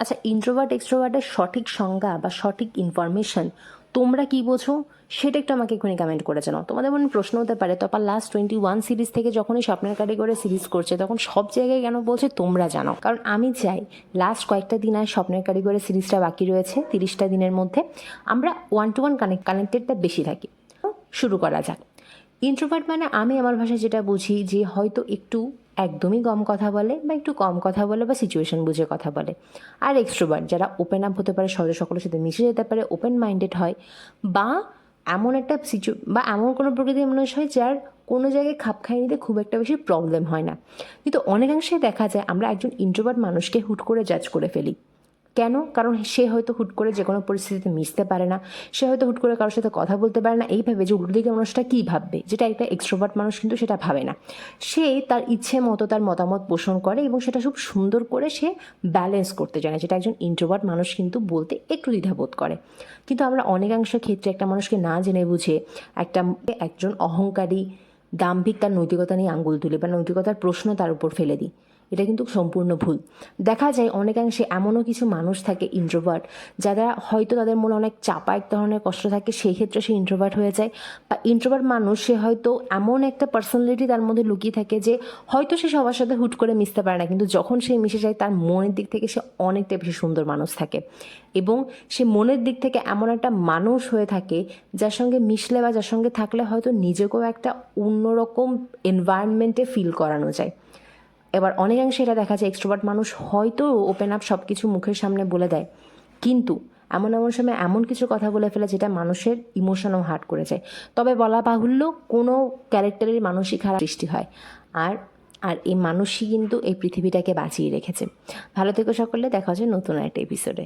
আচ্ছা, ইন্ট্রোভার্ট এক্সট্রোভার্টের সঠিক সংজ্ঞা বা সঠিক ইনফরমেশন তোমরা কি বোঝো সেটা একটু আমাকে এক্ষুনি কমেন্ট করে জানাও। তোমাদের মনে প্রশ্ন হতে পারে, তপা লাস্ট 21 সিরিজ থেকে যখনই স্বপ্নের কারিগরে সিরিজ করছে তখন সব জায়গায় কেন বলছে তোমরা জানো? কারণ আমি চাই লাস্ট কয়েকটা দিন আর স্বপ্নের কারিগরে সিরিজটা বাকি রয়েছে 30টা দিনের মধ্যে, আমরা 1-to-1 কানেক্টেডটা বেশি থাকি। শুরু করা যাক। ইন্ট্রোভার্ট মানে আমি আমার ভাষায় যেটা বুঝি যে হয়তো একটু একদমই কম কথা বলে বা একটু কম কথা বলে বা সিচুয়েশন বুঝে কথা বলে। আর এক্সট্রোভার্ট যারা ওপেন আপ হতে পারে, সহজে সকলের সাথে মিশে যেতে পারে, ওপেন মাইন্ডেড হয়, বা এমন একটা বা এমন কোনো প্রকৃতির মানুষ হয় যার কোনো জায়গায় খাপ খাইয়ে নিতে খুব একটা বেশি প্রবলেম হয় না। কিন্তু অনেকাংশে দেখা যায় আমরা একজন ইন্ট্রোভার্ট মানুষকে হুট করে জাজ করে ফেলি। কেন? কারণ সে হয়তো হুট করে যে কোনো পরিস্থিতিতে মিশতে পারে না, সে হয়তো হুট করে কারোর সাথে কথা বলতে পারে না, এইভাবে যে উল্টো দিকে মানুষটা কী ভাববে, যেটা একটা এক্সট্রোভার্ট মানুষ কিন্তু সেটা ভাবে না। সে তার ইচ্ছে মতো তার মতামত পোষণ করে এবং সেটা খুব সুন্দর করে সে ব্যালেন্স করতে জানে, যেটা একজন ইন্ট্রোভার্ট মানুষ কিন্তু বলতে একটু দ্বিধাবোধ করে। কিন্তু আমরা অনেকাংশ ক্ষেত্রে একটা মানুষকে না জেনে বুঝে একজন অহংকারী দাম্ভিক তার নৈতিকতা নিয়ে আঙ্গুল তুলি বা নৈতিকতার প্রশ্ন তার উপর ফেলে দিই। এটা কিন্তু সম্পূর্ণ ভুল। দেখা যায় অনেকাংশে এমনও কিছু মানুষ থাকে ইন্ট্রোভার্ট, যারা হয়তো তাদের মনে অনেক চাপা এক ধরনের কষ্ট থাকে, সেই ক্ষেত্রে সে ইন্ট্রোভার্ট হয়ে যায়। বা ইন্ট্রোভার্ট মানুষ সে হয়তো এমন একটা পার্সোনালিটি তার মধ্যে লুকিয়ে থাকে যে হয়তো সে সবার সাথে হুট করে মিশতে পারে না, কিন্তু যখন সে মিশে যায় তার মনের দিক থেকে সে অনেকটা বেশি সুন্দর মানুষ থাকে এবং সে মনের দিক থেকে এমন একটা মানুষ হয়ে থাকে যার সঙ্গে মিশলে বা যার সঙ্গে থাকলে হয়তো নিজেকেও একটা অন্যরকম এনভায়রনমেন্টে ফিল করানো যায়। এবার অনেকাংশে এটা দেখা যায় এক্সট্রোভার্ট মানুষ হয়তো ওপেন আপ সব কিছু মুখের সামনে বলে দেয়, কিন্তু এমন এমন সময় এমন কিছু কথা বলে ফেলে যেটা মানুষের ইমোশনও হার্ট করে যায়। তবে বলা বাহুল্য, কোনো ক্যারেক্টারের মানুষই খারাপ সৃষ্টি হয়, আর আর এই মানুষই কিন্তু এই পৃথিবীটাকে বাঁচিয়ে রেখেছে। ভালো থেকো সকলে, দেখা হচ্ছে নতুন একটা এপিসোডে।